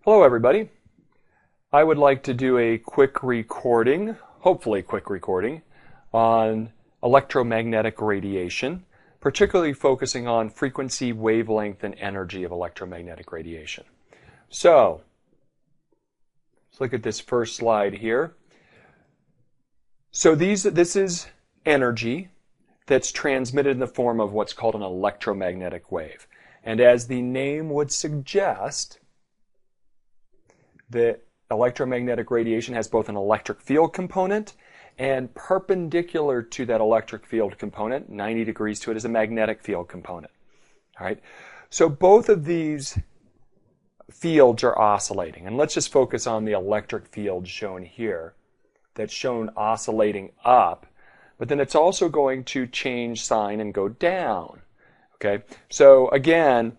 Hello everybody. I would like to do a quick recording, hopefully quick recording, on electromagnetic radiation, particularly focusing on frequency, wavelength, and energy of electromagnetic radiation. So, let's look at this first slide here. So this is energy that's transmitted in the form of what's called an electromagnetic wave. And as the name would suggest, the electromagnetic radiation has both an electric field component and perpendicular to that electric field component, 90 degrees to it, is a magnetic field component. All right? So both of these fields are oscillating. And let's just focus on the electric field shown here. That's shown oscillating up, but then it's also going to change sign and go down. Okay? So again,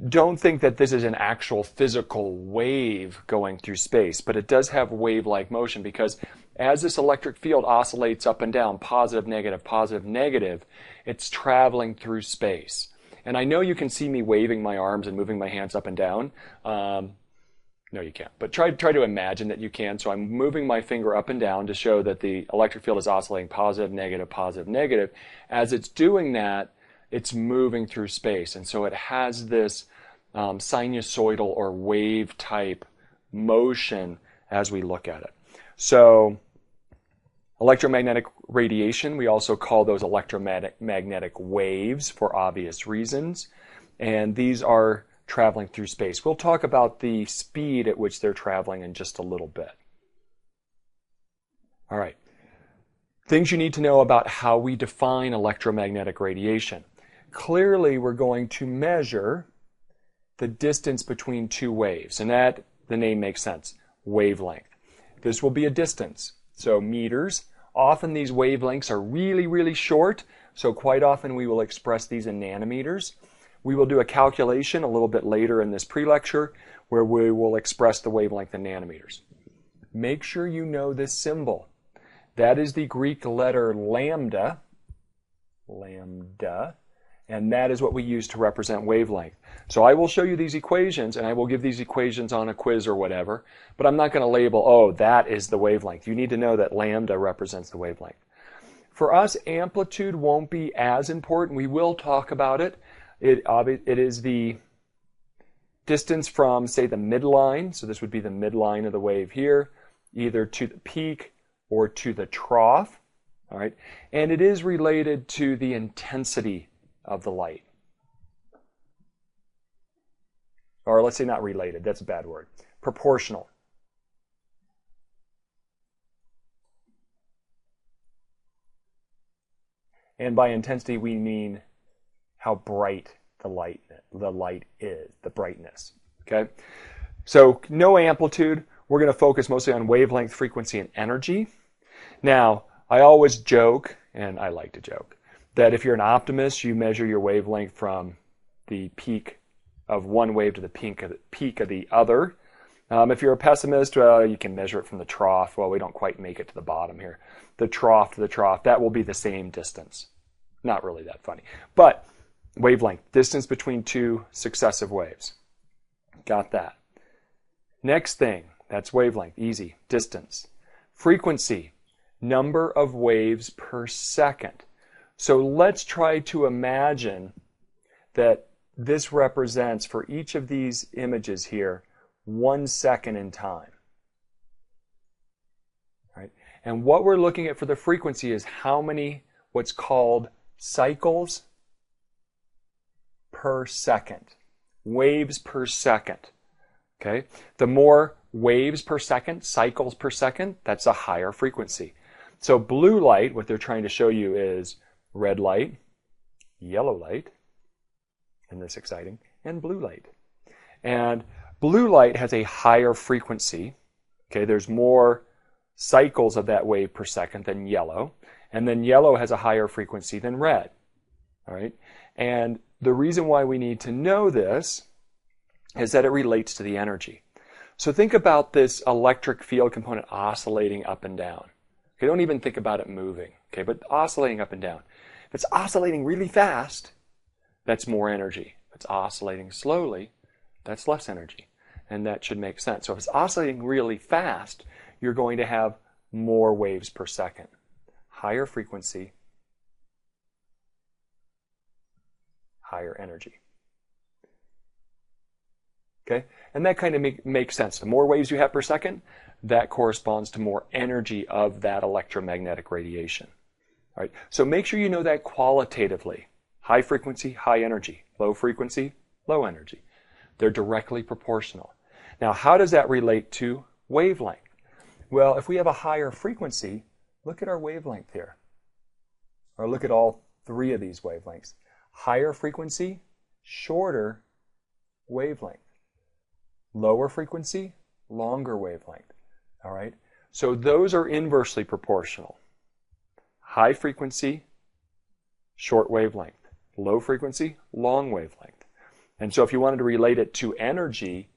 don't think that this is an actual physical wave going through space, but it does have wave-like motion because as this electric field oscillates up and down, positive, negative, it's traveling through space. And I know you can see me waving my arms and moving my hands up and down. No, you can't. But try to imagine that you can. So I'm moving my finger up and down to show that the electric field is oscillating positive, negative. As it's doing that, it's moving through space. And so it has this sinusoidal or wave type motion as we look at it. So electromagnetic radiation, we also call those electromagnetic waves for obvious reasons. And these are traveling through space. We'll talk about the speed at which they're traveling in just a little bit. All right. Things you need to know about how we define electromagnetic radiation. Clearly, we're going to measure the distance between two waves, and that, the name makes sense, wavelength. This will be a distance, so meters. Often these wavelengths are really, really short, so quite often we will express these in nanometers. We will do a calculation a little bit later in this pre-lecture where we will express the wavelength in nanometers. Make sure you know this symbol. That is the Greek letter lambda, and that is what we use to represent wavelength. So I will show you these equations, and I will give these equations on a quiz or whatever, but I'm not going to label, oh, that is the wavelength. You need to know that lambda represents the wavelength. For us, amplitude won't be as important. We will talk about it. It is the distance from, say, the midline, so this would be the midline of the wave here, either to the peak or to the trough, all right? And it is related to the intensity of the light. Or let's say not related, that's a bad word. Proportional. And by intensity we mean how bright the light is, the brightness. Okay? So no amplitude. We're going to focus mostly on wavelength, frequency, and energy. Now, I always joke, and I like to joke, that if you're an optimist, you measure your wavelength from the peak of one wave to the peak of the other. If you're a pessimist, well, you can measure it from the trough. Well, we don't quite make it to the bottom here. The trough to the trough, that will be the same distance. Not really that funny. But wavelength, distance between two successive waves. Got that. Next thing, that's wavelength, easy, distance. Frequency, number of waves per second. So let's try to imagine that this represents, for each of these images here, 1 second in time. Right? And what we're looking at for the frequency is how many, what's called cycles per second, waves per second. Okay? The more waves per second, cycles per second, that's a higher frequency. So blue light, what they're trying to show you is red light, yellow light, isn't this exciting, and blue light. And blue light has a higher frequency. Okay, there's more cycles of that wave per second than yellow, and then yellow has a higher frequency than red. All right, and the reason why we need to know this is that it relates to the energy. So think about this electric field component oscillating up and down. Okay, don't even think about it moving, okay, but oscillating up and down. If it's oscillating really fast, that's more energy. If it's oscillating slowly, that's less energy. and that should make sense. So if it's oscillating really fast, you're going to have more waves per second. Higher frequency, higher energy. Okay? And that kind of makes sense. The more waves you have per second, that corresponds to more energy of that electromagnetic radiation. All right? So make sure you know that qualitatively. High frequency, high energy. Low frequency, low energy. They're directly proportional. Now, how does that relate to wavelength? Well, if we have a higher frequency, look at our wavelength here. Or look at all three of these wavelengths. Higher frequency, shorter wavelength. Lower frequency, longer wavelength. All right? So those are inversely proportional. High frequency, short wavelength. Low frequency, long wavelength. And so if you wanted to relate it to energy,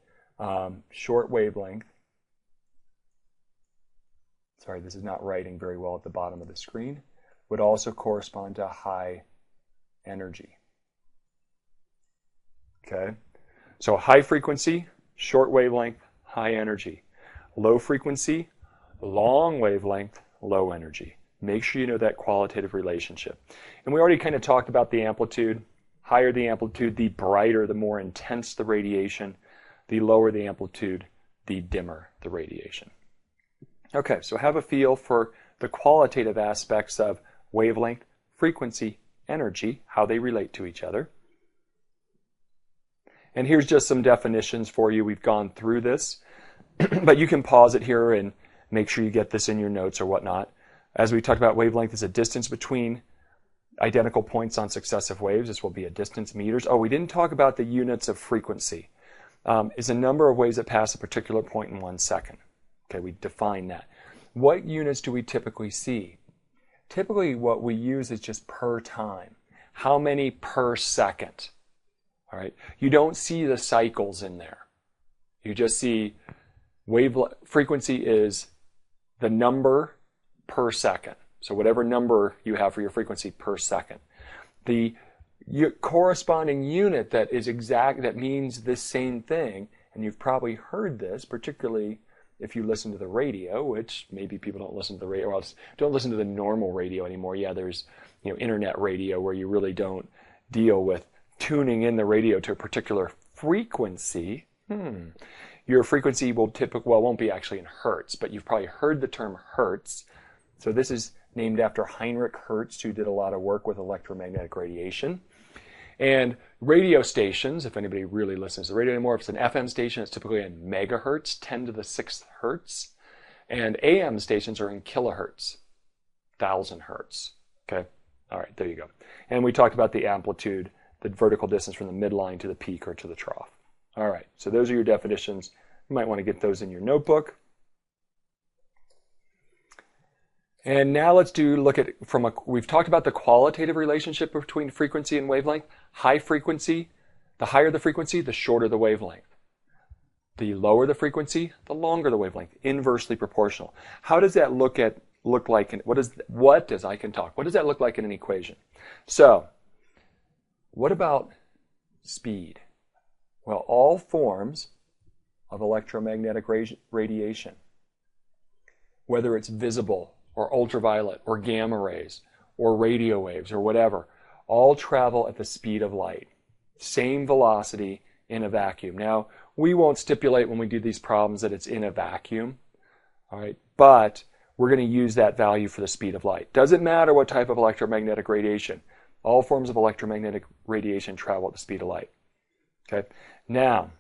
short wavelength, sorry, this is not writing very well at the bottom of the screen, would also correspond to high energy. Okay? So high frequency, short wavelength, high energy. Low frequency, long wavelength, low energy. Make sure you know that qualitative relationship. And we already kind of talked about the amplitude. Higher the amplitude, the brighter, the more intense the radiation. The lower the amplitude, the dimmer the radiation. Okay, so have a feel for the qualitative aspects of wavelength, frequency, energy, how they relate to each other. And here's just some definitions for you. We've gone through this, but you can pause it here and make sure you get this in your notes or whatnot. As we talked about, wavelength is a distance between identical points on successive waves. This will be a distance meters. Oh, we didn't talk about the units of frequency. Is a number of waves that pass a particular point in 1 second. Okay, we define that. What units do we typically see? Typically what we use is just per time. How many per second? All right. You don't see the cycles in there. You just see frequency is the number per second. So whatever number you have for your frequency per second. The corresponding unit that is exact, that means the same thing, and you've probably heard this, particularly if you listen to the radio, which maybe people don't listen to the radio, or don't listen to the normal radio anymore. Yeah, there's internet radio where you really don't deal with tuning in the radio to a particular frequency. Your frequency will won't be actually in hertz, but you've probably heard the term hertz. So this is named after Heinrich Hertz, who did a lot of work with electromagnetic radiation. And radio stations, if anybody really listens to the radio anymore, if it's an FM station, it's typically in megahertz, 10 to the 6th hertz. And AM stations are in kilohertz, 1,000 hertz. Okay? All right, there you go. And we talked about the amplitude, the vertical distance from the midline to the peak or to the trough. All right, so those are your definitions. You might want to get those in your notebook. And now let's look at we've talked about the qualitative relationship between frequency and wavelength. High frequency, the higher the frequency, the shorter the wavelength. The lower the frequency, the longer the wavelength. Inversely proportional. How does that look like? What does that look like in an equation? So, what about speed? Well, all forms of electromagnetic radiation, whether it's visible or ultraviolet or gamma rays or radio waves or whatever, all travel at the speed of light. Same velocity in a vacuum. Now, we won't stipulate when we do these problems that it's in a vacuum, all right? But we're going to use that value for the speed of light. Doesn't matter what type of electromagnetic radiation. All forms of electromagnetic radiation travel at the speed of light. Okay? Now,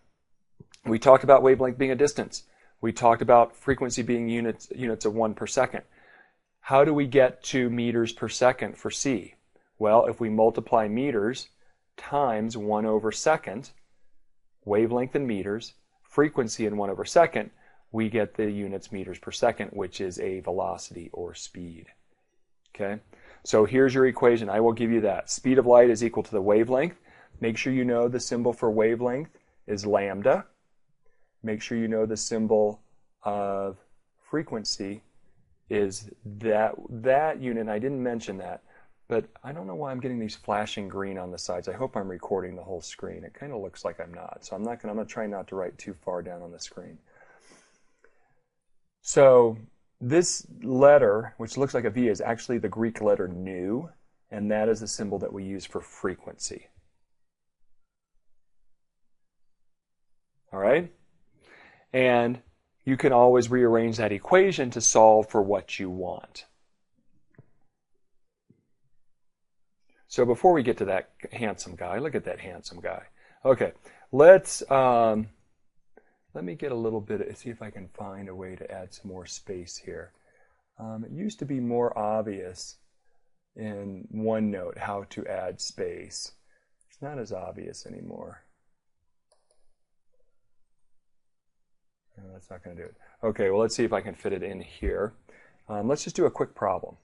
we talked about wavelength being a distance. We talked about frequency being units of 1 per second. How do we get to meters per second for C? Well, if we multiply meters times 1 over second, wavelength in meters, frequency in 1 over second, we get the units meters per second, which is a velocity or speed. Okay? So here's your equation. I will give you that. Speed of light is equal to the wavelength. Make sure you know the symbol for wavelength is lambda. Make sure you know the symbol of frequency is that unit. I didn't mention that, but I don't know why I'm getting these flashing green on the sides. I hope I'm recording the whole screen. It kind of looks like I'm not, so I'm going to try not to write too far down on the screen. So this letter, which looks like a V, is actually the Greek letter nu, and that is the symbol that we use for frequency. All right? And you can always rearrange that equation to solve for what you want. So before we get to that handsome guy, look at that handsome guy. Okay, let me get a little bit, see if I can find a way to add some more space here. It used to be more obvious in OneNote how to add space. It's not as obvious anymore. No, that's not going to do it. Okay, well, let's see if I can fit it in here. Let's just do a quick problem.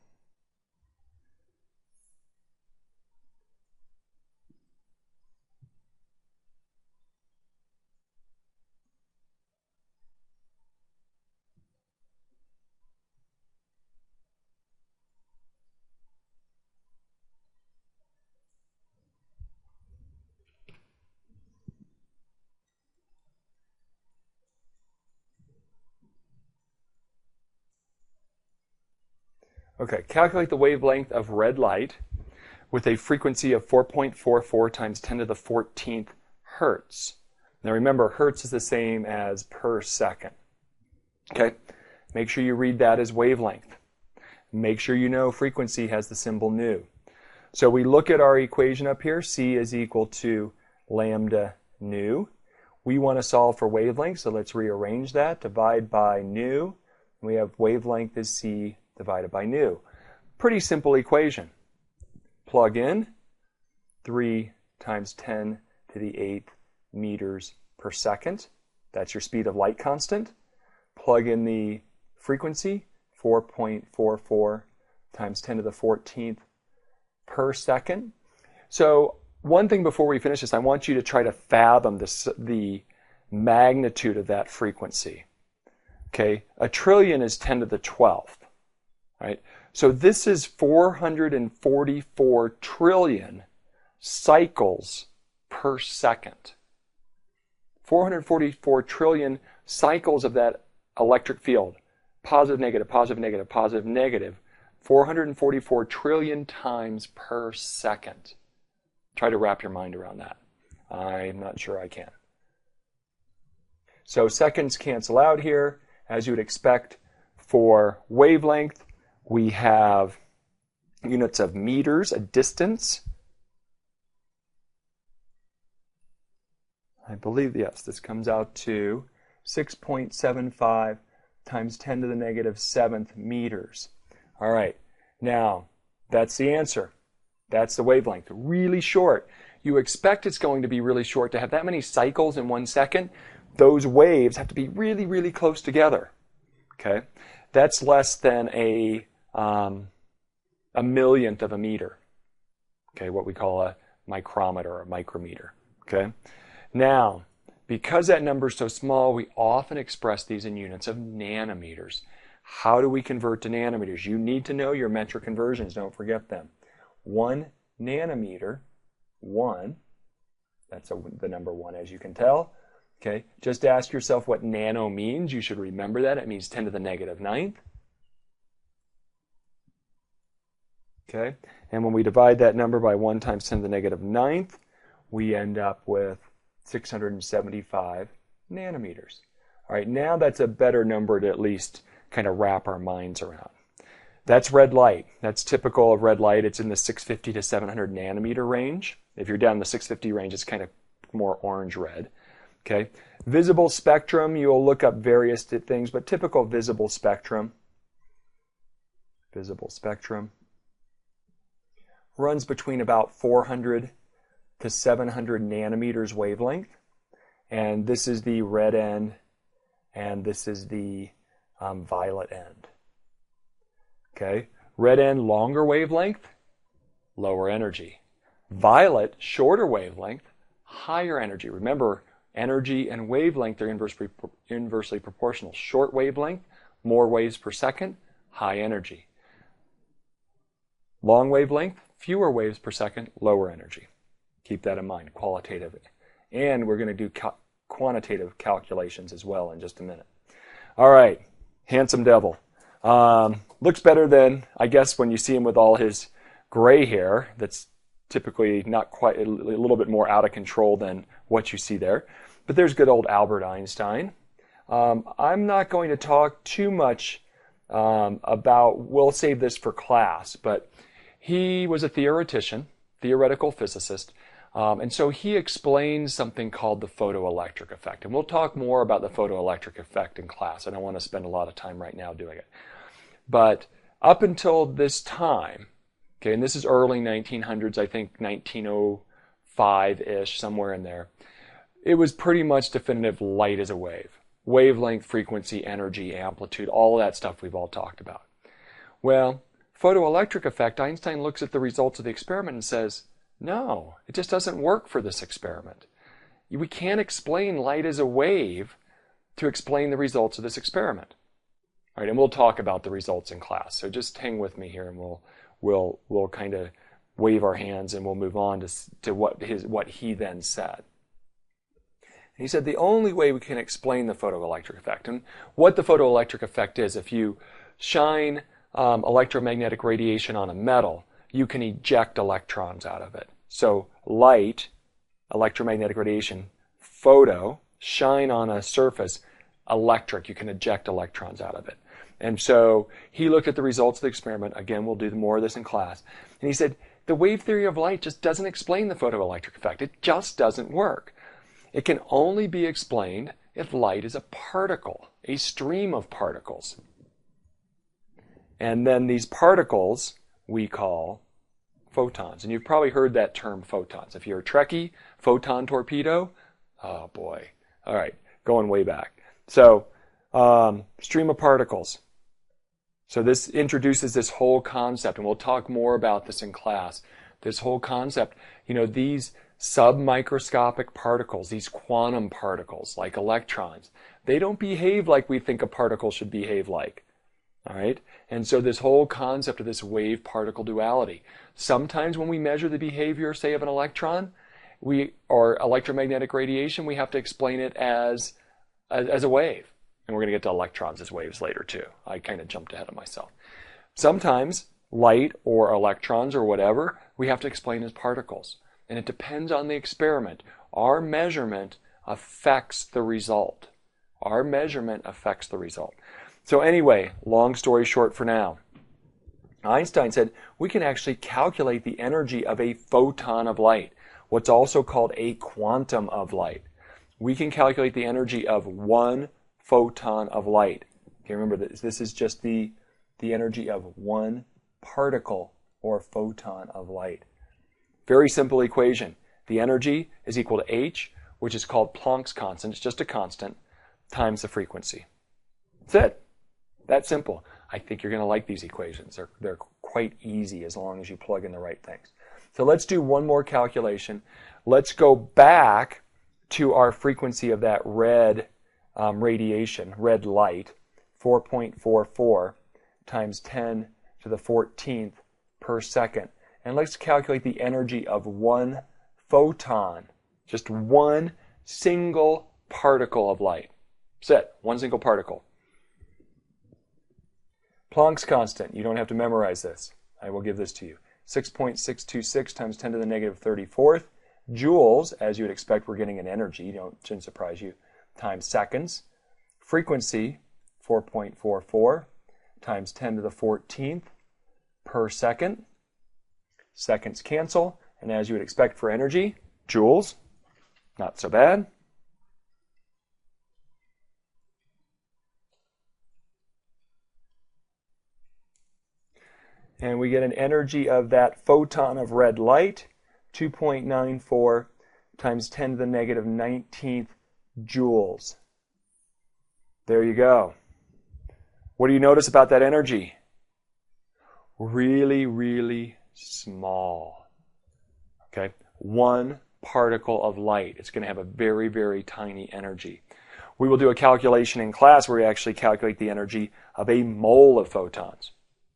Okay, calculate the wavelength of red light with a frequency of 4.44 times 10 to the 14th hertz. Now remember, hertz is the same as per second. Okay, make sure you read that as wavelength. Make sure you know frequency has the symbol nu. So we look at our equation up here, C is equal to lambda nu. We want to solve for wavelength, so let's rearrange that. Divide by nu. We have wavelength is C divided by nu. Pretty simple equation. Plug in 3 times 10 to the 8th meters per second. That's your speed of light constant. Plug in the frequency, 4.44 times 10 to the 14th per second. So one thing before we finish this, I want you to try to fathom the magnitude of that frequency. Okay, a trillion is 10 to the 12th. Right? So this is 444 trillion cycles per second. 444 trillion cycles of that electric field. Positive, negative, positive, negative, positive, negative. 444 trillion times per second. Try to wrap your mind around that. I'm not sure I can. So seconds cancel out here, as you would expect. For wavelength, we have units of meters, a distance. I believe, yes, this comes out to 6.75 times 10 to the negative 7th meters. All right, now that's the answer. That's the wavelength. Really short. You expect it's going to be really short. To have that many cycles in 1 second, those waves have to be really, really close together. Okay, that's less than a millionth of a meter. Okay, what we call a micrometer or a micrometer. Okay, now because that number is so small, we often express these in units of nanometers. How do we convert to nanometers? You need to know your metric conversions. Don't forget them. 1 nanometer, 1. That's the number 1, as you can tell. Okay, just ask yourself what nano means. You should remember that. It means 10 to the negative 9th. Okay, and when we divide that number by 1 times 10 to the negative 9th, we end up with 675 nanometers. All right, now that's a better number to at least kind of wrap our minds around. That's red light. That's typical of red light. It's in the 650 to 700 nanometer range. If you're down in the 650 range, it's kind of more orange-red. Okay, visible spectrum, you'll look up various things, but typical visible spectrum runs between about 400 to 700 nanometers wavelength, and this is the red end, and this is the violet end. Okay, red end, longer wavelength, lower energy. Violet, shorter wavelength, higher energy. Remember, energy and wavelength are inversely proportional. Short wavelength, more waves per second, high energy. Long wavelength, fewer waves per second, lower energy. Keep that in mind, qualitative. And we're going to do quantitative calculations as well in just a minute. All right, handsome devil. Looks better than, I guess, when you see him with all his gray hair. That's typically not quite, a little bit more out of control than what you see there. But there's good old Albert Einstein. I'm not going to talk too much about, we'll save this for class, but he was a theoretical physicist, and so he explains something called the photoelectric effect. And we'll talk more about the photoelectric effect in class. I don't want to spend a lot of time right now doing it. But up until this time, okay, and this is early 1900s, I think 1905-ish, somewhere in there, it was pretty much definitive light as a wave. Wavelength, frequency, energy, amplitude, all of that stuff we've all talked about. Well, photoelectric effect, Einstein looks at the results of the experiment and says, no, it just doesn't work for this experiment. We can't explain light as a wave to explain the results of this experiment. All right, and we'll talk about the results in class. So just hang with me here, and we'll kind of wave our hands, and we'll move on to what he then said. And he said the only way we can explain the photoelectric effect, and what the photoelectric effect is, if you shine electromagnetic radiation on a metal, you can eject electrons out of it. So light, electromagnetic radiation, photo, shine on a surface, electric, you can eject electrons out of it. And so he looked at the results of the experiment. Again, we'll do more of this in class. And he said, the wave theory of light just doesn't explain the photoelectric effect. It just doesn't work. It can only be explained if light is a particle, a stream of particles. And then these particles we call photons. And you've probably heard that term, photons. If you're a Trekkie, photon torpedo, oh boy. All right, going way back. So, stream of particles. So this introduces this whole concept, and we'll talk more about this in class. This whole concept, these submicroscopic particles, these quantum particles, like electrons, they don't behave like we think a particle should behave like. All right? And so this whole concept of this wave-particle duality. Sometimes when we measure the behavior, say, of an electron, or electromagnetic radiation, we have to explain it as a wave. And we're going to get to electrons as waves later, too. I kind of jumped ahead of myself. Sometimes light or electrons or whatever, we have to explain as particles. And it depends on the experiment. Our measurement affects the result. Our measurement affects the result. So anyway, long story short for now, Einstein said we can actually calculate the energy of a photon of light, what's also called a quantum of light. We can calculate the energy of one photon of light. Okay, remember this is just the energy of one particle or photon of light. Very simple equation. The energy is equal to h, which is called Planck's constant, it's just a constant, times the frequency. That's it. That simple. I think you're going to like these equations. They're quite easy as long as you plug in the right things. So let's do one more calculation. Let's go back to our frequency of that red radiation, red light, 4.44 times 10 to the 14th per second. And let's calculate the energy of one photon, just one single particle of light. That's it, one single particle. Planck's constant, you don't have to memorize this. I will give this to you. 6.626 times 10 to the negative 34th joules, as you would expect, we're getting an energy, shouldn't surprise you, times seconds. Frequency, 4.44 times 10 to the 14th per second. Seconds cancel, and as you would expect for energy, joules, not so bad. And we get an energy of that photon of red light, 2.94 times 10 to the negative 19th joules. There you go. What do you notice about that energy? Really, really small. Okay? One particle of light. It's going to have a very, very tiny energy. We will do a calculation in class where we actually calculate the energy of a mole of photons.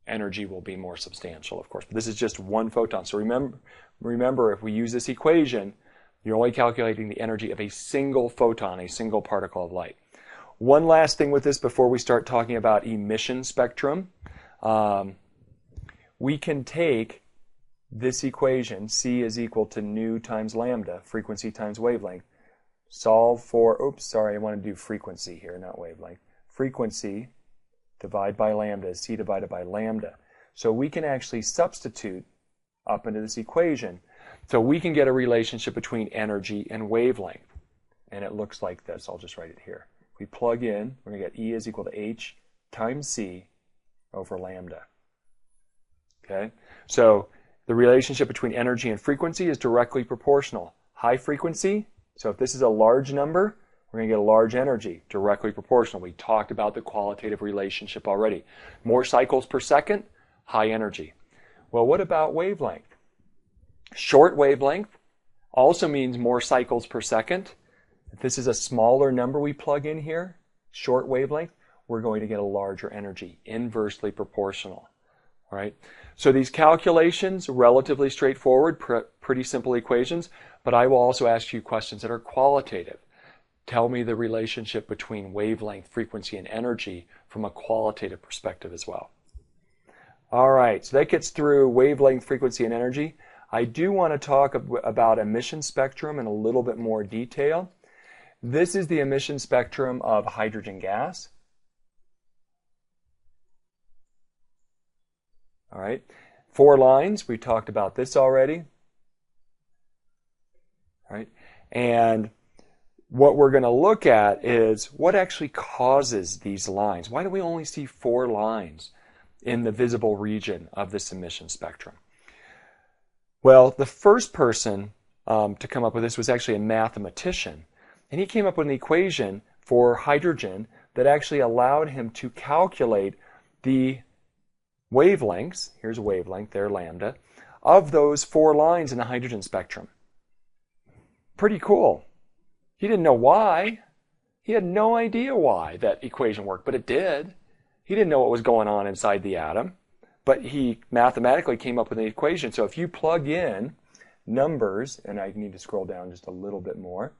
energy will be more substantial, of course. But this is just one photon. So remember, if we use this equation, you're only calculating the energy of a single photon, a single particle of light. One last thing with this before we start talking about emission spectrum. We can take this equation, C is equal to nu times lambda, frequency times wavelength, solve for, oops, sorry, I want to do frequency here, not wavelength. Frequency divide by lambda is C divided by lambda. So we can actually substitute up into this equation. So we can get a relationship between energy and wavelength. And it looks like this. I'll just write it here. If we plug in, we're going to get E is equal to H times C over lambda. Okay? So the relationship between energy and frequency is directly proportional. High frequency, so if this is a large number, we're going to get a large energy, directly proportional. We talked about the qualitative relationship already. More cycles per second, high energy. Well, what about wavelength? Short wavelength also means more cycles per second. If this is a smaller number we plug in here, short wavelength, we're going to get a larger energy, inversely proportional. All right? So these calculations, relatively straightforward, pretty simple equations, but I will also ask you questions that are qualitative. Tell me the relationship between wavelength, frequency, and energy from a qualitative perspective as well. All right, so that gets through wavelength, frequency, and energy. I do want to talk about emission spectrum in a little bit more detail. This is the emission spectrum of hydrogen gas. All right, 4 lines. We talked about this already. All right, and what we're going to look at is what actually causes these lines. Why do we only see 4 lines in the visible region of this emission spectrum? Well, the first person to come up with this was actually a mathematician. And he came up with an equation for hydrogen that actually allowed him to calculate the wavelengths, here's a wavelength, there lambda, of those 4 lines in the hydrogen spectrum. Pretty cool. He didn't know why. He had no idea why that equation worked, but it did. He didn't know what was going on inside the atom, but he mathematically came up with an equation. So if you plug in numbers, and I need to scroll down just a little bit more,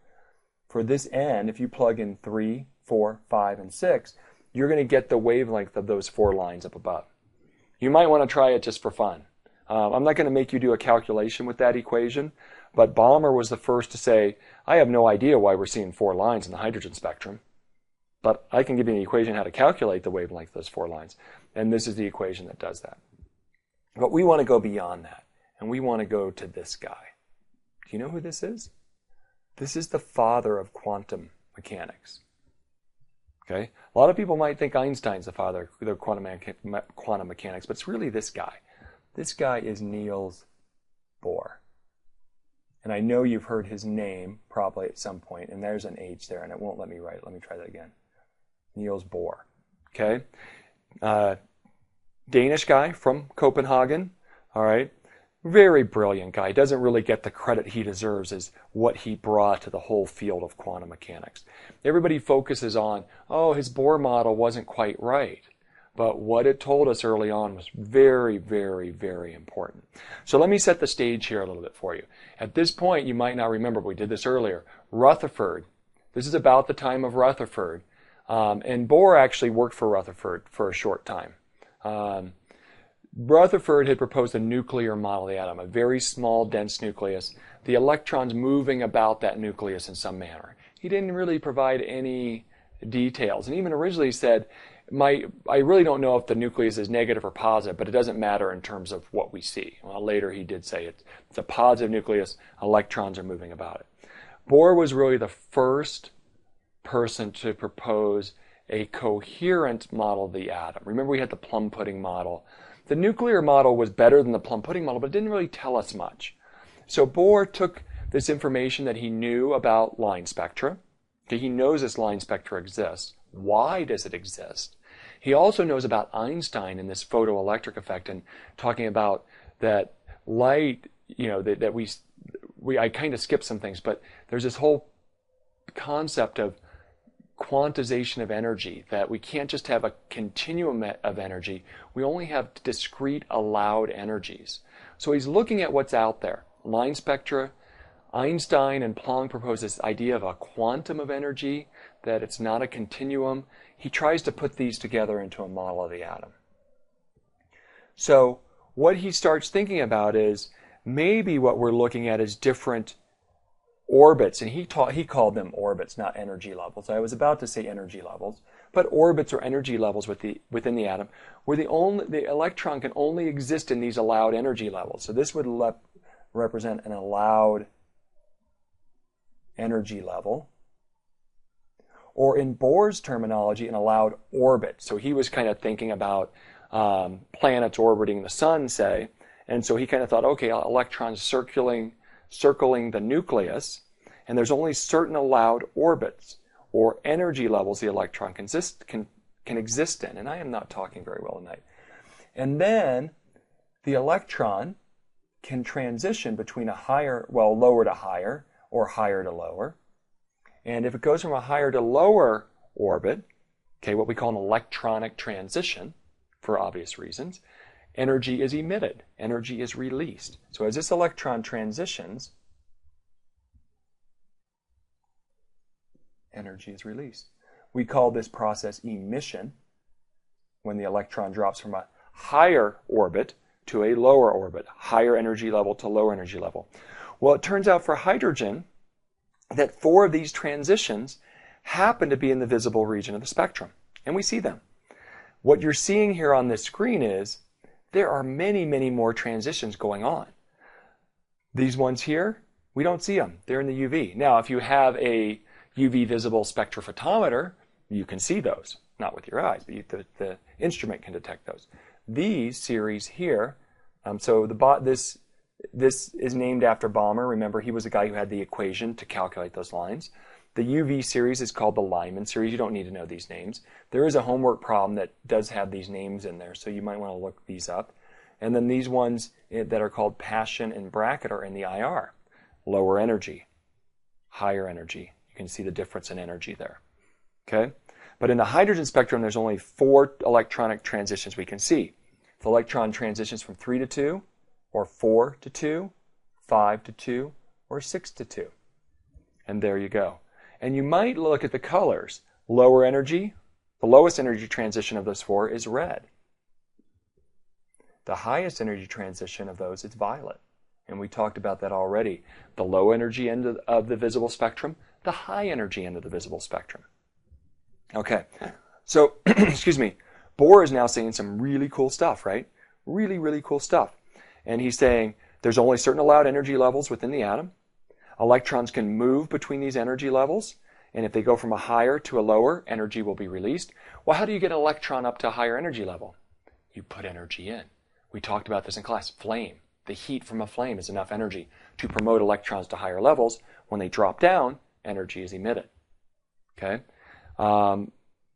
for this n, if you plug in 3, 4, 5, and 6, you're going to get the wavelength of those 4 lines up above. You might want to try it just for fun. I'm not going to make you do a calculation with that equation, but Balmer was the first to say, I have no idea why we're seeing 4 lines in the hydrogen spectrum, but I can give you an equation how to calculate the wavelength of those 4 lines, and this is the equation that does that. But we want to go beyond that, and we want to go to this guy. Do you know who this is? This is the father of quantum mechanics. Okay? A lot of people might think Einstein's the father of quantum mechanics, but it's really this guy. This guy is Niels Bohr. And I know you've heard his name probably at some point, and there's an H there, and it won't let me write it. Let me try that again. Niels Bohr. Okay? Danish guy from Copenhagen. All right? Very brilliant guy. Doesn't really get the credit he deserves as what he brought to the whole field of quantum mechanics. Everybody focuses on, oh, his Bohr model wasn't quite right. But what it told us early on was very, very, very important. So let me set the stage here a little bit for you. At this point, you might not remember, but we did this earlier. Rutherford. This is about the time of Rutherford. And Bohr actually worked for Rutherford for a short time. Rutherford had proposed a nuclear model of the atom, a very small, dense nucleus, the electrons moving about that nucleus in some manner. He didn't really provide any details, and even originally said, I really don't know if the nucleus is negative or positive, but it doesn't matter in terms of what we see. Well, later he did say it's a positive nucleus, electrons are moving about it. Bohr was really the first person to propose a coherent model of the atom. Remember, we had the plum pudding model. The nuclear model was better than the plum pudding model, but it didn't really tell us much. So Bohr took this information that he knew about line spectra. Okay, he knows this line spectra exists. Why does it exist? He also knows about Einstein and this photoelectric effect, and talking about that light, I kind of skipped some things, but there's this whole concept of quantization of energy, that we can't just have a continuum of energy, we only have discrete allowed energies. So he's looking at what's out there. Line spectra, Einstein and Planck propose this idea of a quantum of energy, that it's not a continuum. He tries to put these together into a model of the atom. So what he starts thinking about is maybe what we're looking at is different orbits, and he called them orbits, not energy levels. I was about to say energy levels, but orbits or energy levels within the atom, where the electron can only exist in these allowed energy levels. So this would represent an allowed energy level, or in Bohr's terminology, an allowed orbit. So he was kind of thinking about planets orbiting the sun, say, and so he kind of thought, okay, electrons circling the nucleus, and there's only certain allowed orbits or energy levels the electron can exist in. And I am not talking very well tonight. And then the electron can transition between lower to higher or higher to lower. And if it goes from a higher to lower orbit, okay, what we call an electronic transition, for obvious reasons, energy is emitted, energy is released. So as this electron transitions, energy is released. We call this process emission, when the electron drops from a higher orbit to a lower orbit, higher energy level to lower energy level. Well, it turns out for hydrogen that 4 of these transitions happen to be in the visible region of the spectrum, and we see them. What you're seeing here on this screen is there are many, many more transitions going on. These ones here, we don't see them. They're in the UV. Now, if you have a UV visible spectrophotometer, you can see those. Not with your eyes, but the instrument can detect those. These series here, this is named after Balmer. Remember, he was the guy who had the equation to calculate those lines. The UV series is called the Lyman series. You don't need to know these names. There is a homework problem that does have these names in there, so you might want to look these up. And then these ones that are called Paschen and Brackett are in the IR. Lower energy, higher energy. You can see the difference in energy there. Okay? But in the hydrogen spectrum, there's only 4 electronic transitions we can see. The electron transitions from 3 to 2, or 4 to 2, 5 to 2, or 6 to 2. And there you go. And you might look at the colors. Lower energy, the lowest energy transition of those 4 is red. The highest energy transition of those is violet. And we talked about that already. The low energy end of the visible spectrum, the high energy end of the visible spectrum. Okay, so, excuse me, Bohr is now saying some really cool stuff, right? Really, really cool stuff. And he's saying there's only certain allowed energy levels within the atom. Electrons can move between these energy levels, and if they go from a higher to a lower, energy will be released. Well, how do you get an electron up to a higher energy level? You put energy in. We talked about this in class. Flame. The heat from a flame is enough energy to promote electrons to higher levels. When they drop down, energy is emitted. Okay?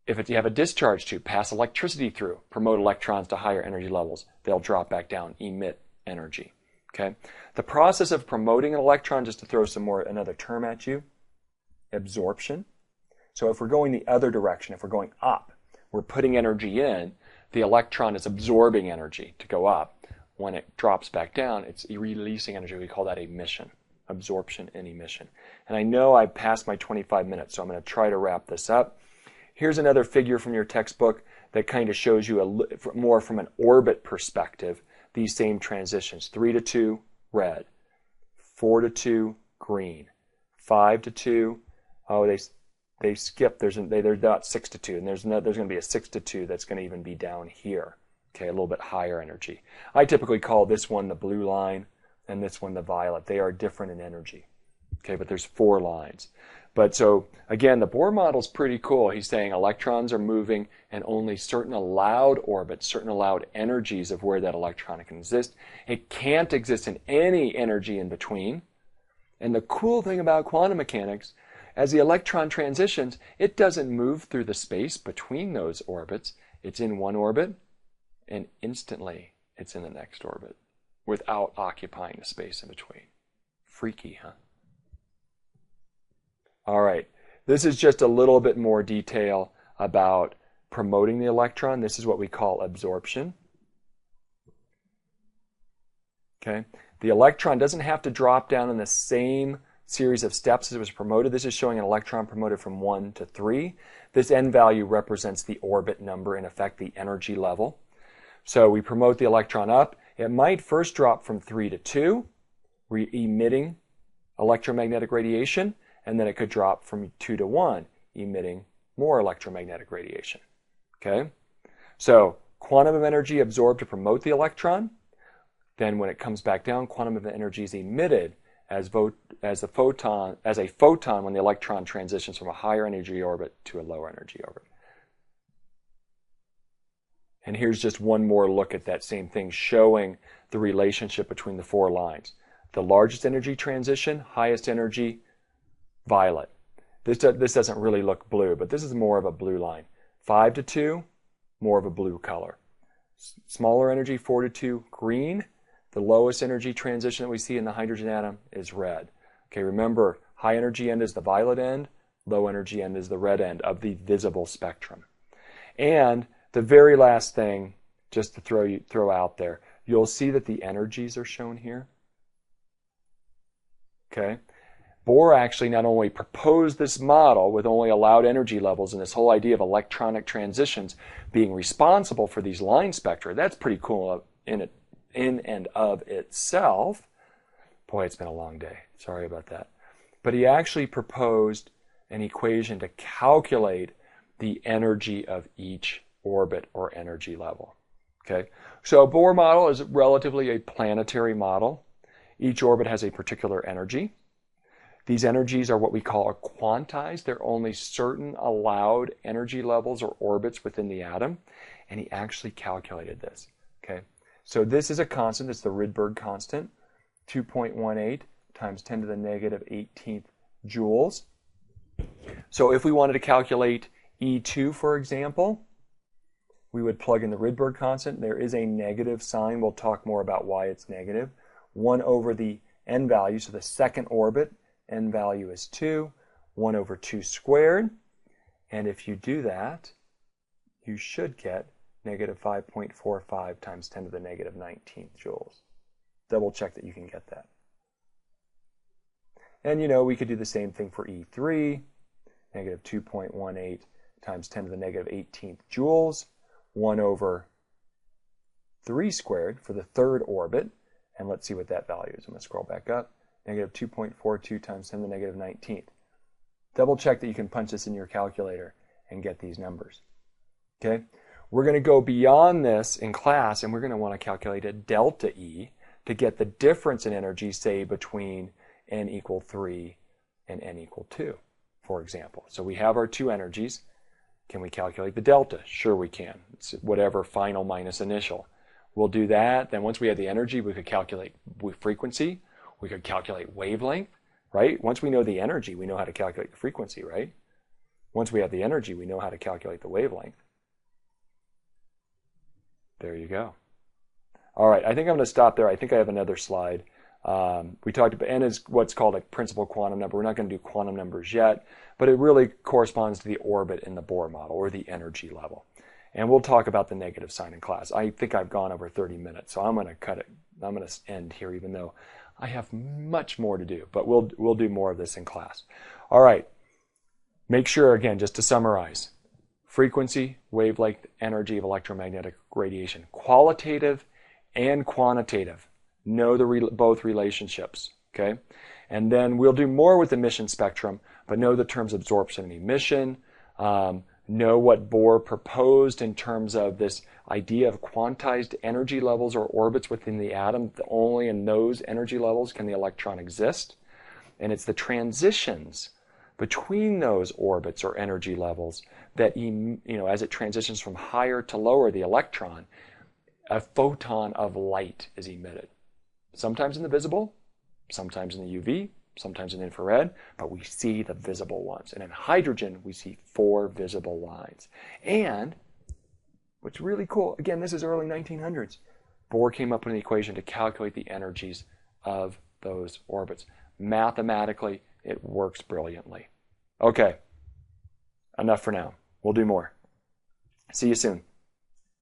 If you have a discharge tube, pass electricity through, promote electrons to higher energy levels. They'll drop back down, emit energy. Okay? The process of promoting an electron, just to throw another term at you, absorption. So if we're going the other direction, if we're going up, we're putting energy in, the electron is absorbing energy to go up. When it drops back down, it's releasing energy. We call that emission, absorption and emission. And I know I've passed my 25 minutes, so I'm going to try to wrap this up. Here's another figure from your textbook that kind of shows you more from an orbit perspective, these same transitions. 3 to 2, red. 4 to 2, green. 5 to 2, they skip. They're not 6 to 2, and there's going to be a 6 to 2 that's going to even be down here. Okay, a little bit higher energy. I typically call this one the blue line and this one the violet. They are different in energy. Okay, but there's 4 lines. But so, again, the Bohr model is pretty cool. He's saying electrons are moving and only certain allowed orbits, certain allowed energies of where that electron can exist. It can't exist in any energy in between. And the cool thing about quantum mechanics, as the electron transitions, it doesn't move through the space between those orbits. It's in one orbit, and instantly it's in the next orbit without occupying the space in between. Freaky, huh? All right. This is just a little bit more detail about promoting the electron. This is what we call absorption. Okay? The electron doesn't have to drop down in the same series of steps as it was promoted. This is showing an electron promoted from 1 to 3. This n value represents the orbit number, in effect the energy level. So we promote the electron up. It might first drop from 3 to 2, emitting electromagnetic radiation, and then it could drop from 2 to 1, emitting more electromagnetic radiation. Okay? So quantum of energy absorbed to promote the electron. Then when it comes back down, quantum of energy is emitted as a photon when the electron transitions from a higher energy orbit to a lower energy orbit. And here's just one more look at that same thing, showing the relationship between the 4 lines. The largest energy transition, highest energy, violet. This doesn't really look blue, but this is more of a blue line. 5 to 2, more of a blue color. Smaller energy, 4 to 2, green. The lowest energy transition that we see in the hydrogen atom is red. Okay, remember, high energy end is the violet end, low energy end is the red end of the visible spectrum. And the very last thing, just to throw out there, you'll see that the energies are shown here. Okay? Bohr actually not only proposed this model with only allowed energy levels and this whole idea of electronic transitions being responsible for these line spectra. That's pretty cool in and of itself. Boy, it's been a long day. Sorry about that. But he actually proposed an equation to calculate the energy of each orbit or energy level. Okay? So a Bohr model is relatively a planetary model. Each orbit has a particular energy. These energies are what we call quantized. They're only certain allowed energy levels or orbits within the atom. And he actually calculated this. Okay? So this is a constant. It's the Rydberg constant, 2.18 times 10 to the negative 18th joules. So if we wanted to calculate E2, for example, we would plug in the Rydberg constant. There is a negative sign. We'll talk more about why it's negative. 1 over the n value, so the second orbit, n value is 2, 1 over 2 squared. And if you do that, you should get negative 5.45 times 10 to the negative 19th joules. Double check that you can get that. And you know, we could do the same thing for E3, negative 2.18 times 10 to the negative 18th joules, 1 over 3 squared for the third orbit. And let's see what that value is. I'm going to scroll back up. Negative 2.42 times 10 to the negative 19th. Double check that you can punch this in your calculator and get these numbers. Okay? We're going to go beyond this in class, and we're going to want to calculate a delta E to get the difference in energy, say, between n equal 3 and n equal 2, for example. So we have our two energies. Can we calculate the delta? Sure we can. It's whatever final minus initial. We'll do that. Then once we have the energy, we could calculate frequency. We could calculate wavelength, right? Once we know the energy, we know how to calculate the frequency, right? Once we have the energy, we know how to calculate the wavelength. There you go. All right, I think I'm going to stop there. I think I have another slide. We talked about n is what's called a principal quantum number. We're not going to do quantum numbers yet, but it really corresponds to the orbit in the Bohr model, or the energy level. And we'll talk about the negative sign in class. I think I've gone over 30 minutes, so I'm going to cut it. I'm going to end here, even though I have much more to do, but we'll do more of this in class. All right. Make sure, again, just to summarize, frequency, wavelength, energy of electromagnetic radiation, qualitative and quantitative. Know both relationships, okay? And then we'll do more with emission spectrum, but know the terms absorption and emission. Know what Bohr proposed in terms of this idea of quantized energy levels or orbits within the atom. Only in those energy levels can the electron exist. And it's the transitions between those orbits or energy levels that, as it transitions from higher to lower the electron, a photon of light is emitted. Sometimes in the visible, sometimes in the UV, sometimes in infrared, but we see the visible ones. And in hydrogen, we see 4 visible lines. And what's really cool, again, this is early 1900s, Bohr came up with an equation to calculate the energies of those orbits. Mathematically, it works brilliantly. Okay, Enough for now. We'll do more. See you soon.